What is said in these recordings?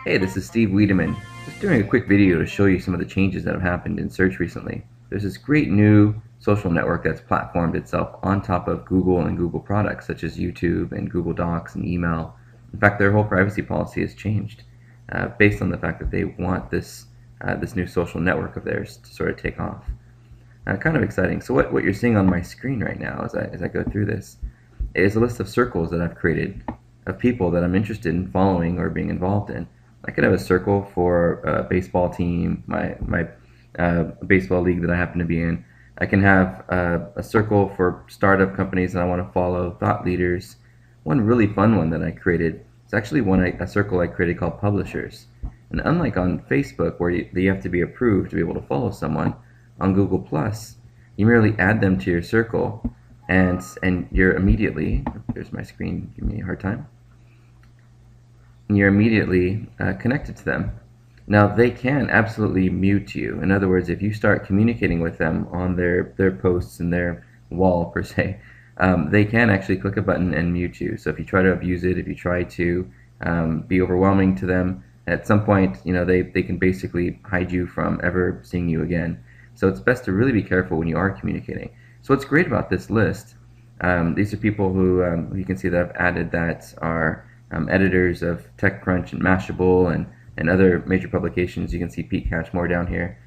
Hey, this is Steve Wiedemann. Just doing a quick video to show you some of the changes that have happened in search recently. There's this great new social network that's platformed itself on top of Google and Google products such as YouTube and Google Docs and email. In fact, their whole privacy policy has changed based on the fact that they want this new social network of theirs to sort of take off. Kind of exciting. So what you're seeing on my screen right now as I go through this is a list of circles that I've created of people that I'm interested in following or being involved in. I could have a circle for a baseball team, my baseball league that I happen to be in. I can have a circle for startup companies that I want to follow, thought leaders. One really fun one that I created is actually a circle I created called publishers. And unlike on Facebook, where you have to be approved to be able to follow someone, on Google Plus, you merely add them to your circle, and you're immediately, there's my screen giving me a hard time, and you're immediately connected to them. Now they can absolutely mute you. In other words, if you start communicating with them on their posts and their wall per se, they can actually click a button and mute you. So if you try to abuse it, if you try to be overwhelming to them, at some point, they can basically hide you from ever seeing you again. So it's best to really be careful when you are communicating. So what's great about this list, these are people who you can see that I've added that are editors of TechCrunch and Mashable and other major publications. You can see Pete Catchmore down here.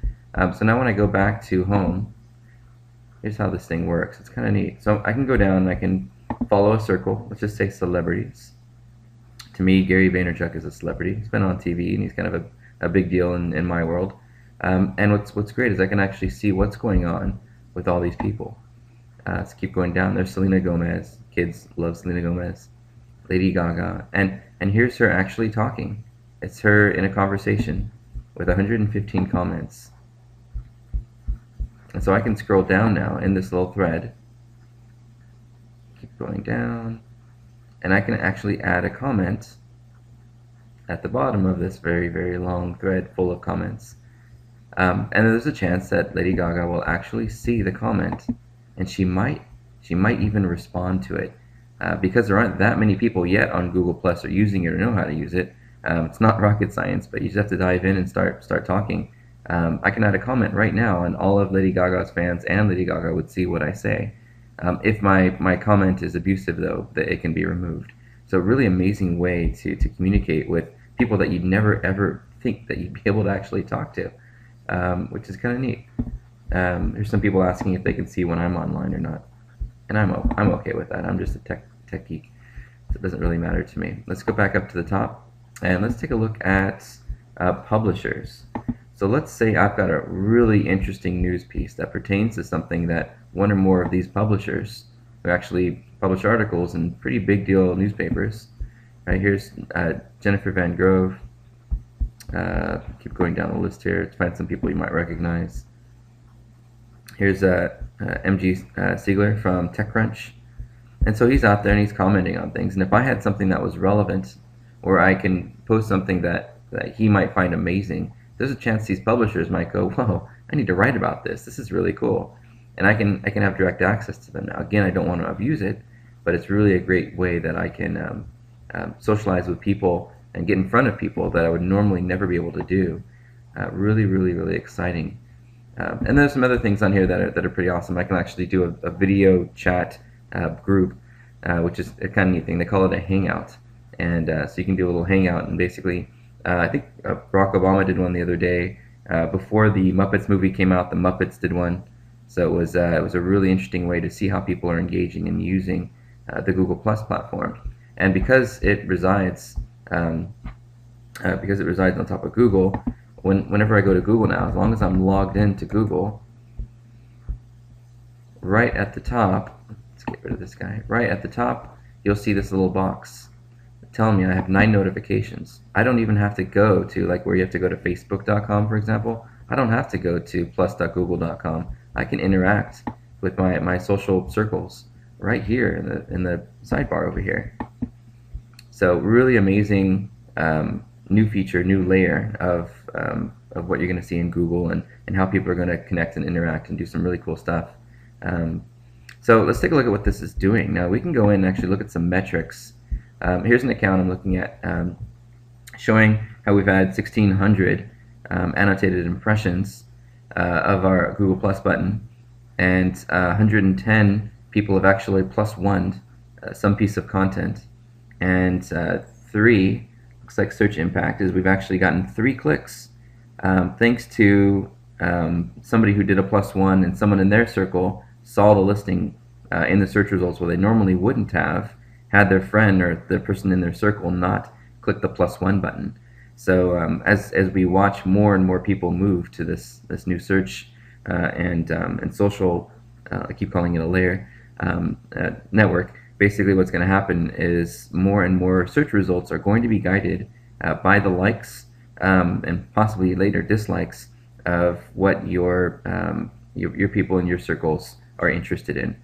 So now when I go back to home, here's how this thing works. It's kind of neat. So I can go down and I can follow a circle. Let's just say celebrities. To me, Gary Vaynerchuk is a celebrity. He's been on TV and he's kind of a big deal in my world. And what's great is I can actually see what's going on with all these people. Let's keep going down. There's Selena Gomez. Kids love Selena Gomez. Lady Gaga. And here's her actually talking. It's her in a conversation with 115 comments. And so I can scroll down now in this little thread. Keep going down. And I can actually add a comment at the bottom of this very, very long thread full of comments. And there's a chance that Lady Gaga will actually see the comment, and she might even respond to it. Because there aren't that many people yet on Google Plus or using it or know how to use it. It's not rocket science, but you just have to dive in and start talking. I can add a comment right now, and all of Lady Gaga's fans and Lady Gaga would see what I say. If my comment is abusive, though, that it can be removed. So a really amazing way to communicate with people that you'd never ever think that you'd be able to actually talk to, which is kind of neat. There's some people asking if they can see when I'm online or not, and I'm okay with that. I'm just a tech geek, so it doesn't really matter to me. Let's go back up to the top, and let's take a look at publishers. So let's say I've got a really interesting news piece that pertains to something that one or more of these publishers who actually publish articles in pretty big deal newspapers. Right, here's Jennifer Van Grove. Keep going down the list here to find some people you might recognize. Here's MG Siegler from TechCrunch. And so he's out there and he's commenting on things. And if I had something that was relevant, or I can post something that he might find amazing, there's a chance these publishers might go, whoa, I need to write about this. This is really cool. And I can have direct access to them now. Again, I don't want to abuse it, but it's really a great way that I can socialize with people and get in front of people that I would normally never be able to do. Really, really, really exciting. And there's some other things on here that are pretty awesome. I can actually do a video chat group, which is a kind of neat thing. They call it a hangout. And so you can do a little hangout, and basically, I think Barack Obama did one the other day. Before the Muppets movie came out, the Muppets did one. So it was a really interesting way to see how people are engaging and using the Google Plus platform. And because it resides on top of Google, whenever I go to Google now, as long as I'm logged into Google, right at the top, let's get rid of this guy. Right at the top, you'll see this little box telling me I have 9 notifications. I don't even have to go to, like, where you have to go to facebook.com, for example. I don't have to go to plus.google.com. I can interact with my social circles right here in the sidebar over here. So really amazing new feature, new layer of what you're going to see in Google, and how people are going to connect and interact and do some really cool stuff. So let's take a look at what this is doing. Now we can go in and actually look at some metrics. Here's an account I'm looking at showing how we've had 1,600 annotated impressions of our Google Plus button, and 110 people have actually plus one some piece of content, and 3 looks like search impact is we've actually gotten 3 clicks thanks to somebody who did a plus one, and someone in their circle saw the listing in the search results where they normally wouldn't have had their friend or the person in their circle not click the plus one button. So as we watch more and more people move to this new search and social, I keep calling it a layer network. Basically, what's going to happen is more and more search results are going to be guided by the likes and possibly later dislikes of what your people in your circles are interested in.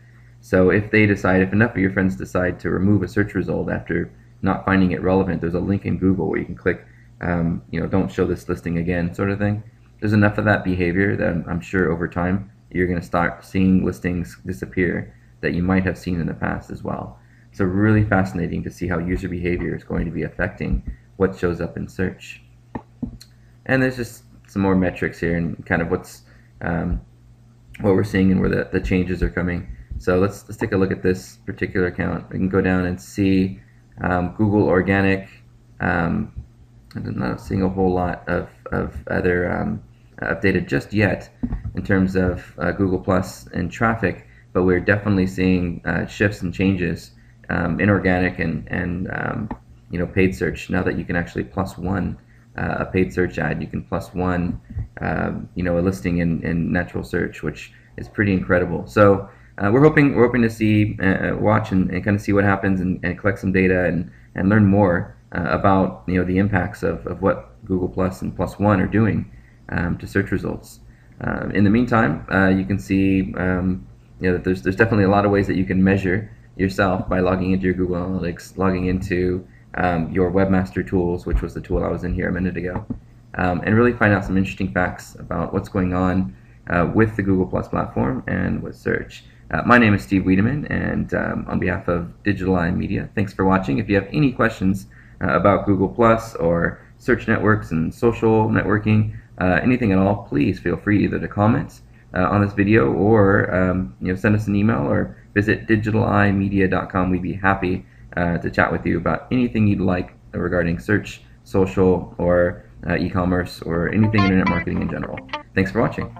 So if enough of your friends decide to remove a search result after not finding it relevant, there's a link in Google where you can click, don't show this listing again, sort of thing. There's enough of that behavior that I'm sure over time you're going to start seeing listings disappear that you might have seen in the past as well. So really fascinating to see how user behavior is going to be affecting what shows up in search. And there's just some more metrics here and kind of what we're seeing and where the changes are coming. So let's take a look at this particular account. We can go down and see Google Organic. I'm not seeing a whole lot of other updated just yet in terms of Google Plus and traffic, but we're definitely seeing shifts and changes in organic and paid search. Now that you can actually plus one a paid search ad, you can plus one a listing in natural search, which is pretty incredible. So we're hoping to see, watch and kind of see what happens and collect some data and learn more about the impacts of what Google Plus and Plus One are doing to search results. In the meantime, you can see that there's definitely a lot of ways that you can measure yourself by logging into your Google Analytics, logging into your Webmaster Tools, which was the tool I was in here a minute ago, and really find out some interesting facts about what's going on with the Google Plus platform and with search. My name is Steve Wiedemann, and on behalf of Digital Eye Media, thanks for watching. If you have any questions about Google Plus or search networks and social networking, anything at all, please feel free either to comment on this video or send us an email or visit digitaleyemedia.com. We'd be happy to chat with you about anything you'd like regarding search, social, or e-commerce, or anything internet marketing in general. Thanks for watching.